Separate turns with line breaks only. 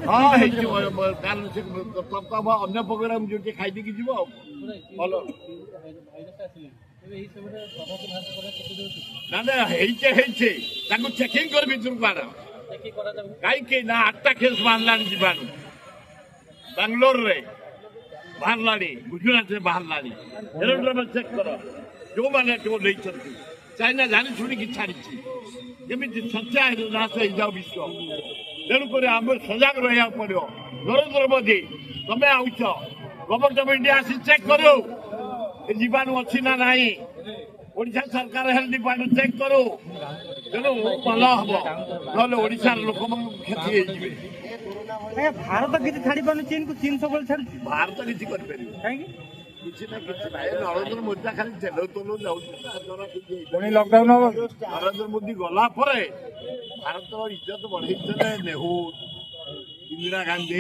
ହଁ ହେଇଯିବ କାରଣ ସେ ଅନ୍ୟ ପ୍ରୋଗ୍ରାମ ଯୋଉଠି ଖାଇଦେଇକି ଯିବ ଆଉ ଭଲ ନା ନା ହେଇଛେ ତାଙ୍କୁ ଚେକିଂ କରି ଭିତରକୁ ଆଣ କାହିଁକି ନା 8ଟା କେସ୍ ବାହାରିଲାଣି ଯିବାଣୁ ବାଙ୍ଗଲୋରରେ ବାହାରିଲାଣି ଗୁଜୁରାଟରେ ବାହାରିଲାଣି ଏରୋଡ୍ରୋମ ଚେକ୍ କର ଯୋଉମାନେ ନେଇଛନ୍ତି ଚାଇନା ଜାଣି ଶୁଣିକି ଛାଡ଼ିଛି କେମିତି ସଚ୍ଚା ନାଶ ହେଇଯାଉ ବିଶ୍ୱ ତେଣୁକରି ଆମେ ସଜାଗ ରହିବାକୁ ପଡ଼ିବ ନରେନ୍ଦ୍ର ମୋଦି ତମେ ଆଉଛ ଗଭର୍ଣ୍ଣମେଣ୍ଟ ଅଫ୍ ଇଣ୍ଡିଆ ଆସି ଚେକ୍ କରୁ ଏ ଜୀବାଣୁ ଅଛି ନା ନାହିଁ ଓଡ଼ିଶା ସରକାର ହେଲ୍ଥ ଡିପାର୍ଟମେଣ୍ଟ ଚେକ୍ କରୁ ତେଣୁ ଭଲ ହବ ନହେଲେ ଓଡ଼ିଶାର ଲୋକମାନଙ୍କୁ କ୍ଷତି ହେଇଯିବେ
ଭାରତ କିଛି ଛାଡ଼ି ପାରୁନି ଚୀନକୁ ଚୀନ ସବୁବେଳେ ଛାଡୁଛି
ଭାରତ କିଛି କରିପାରିବ
କାହିଁକି
କିଛି ନା କିଛି ନାହିଁ ନରେନ୍ଦ୍ର ମୋଦି ଖାଲି ତେଲ ଯାଉଛି
ପୁଣି ଲକଡାଉନ ହବ
ନରେନ୍ଦ୍ର ମୋଦି ଗଲା ପରେ ଭାରତର ଇଜ୍ଜତ ବଢ଼େଇଥିଲେ ନେହେରୁ ଇନ୍ଦିରା ଗାନ୍ଧୀ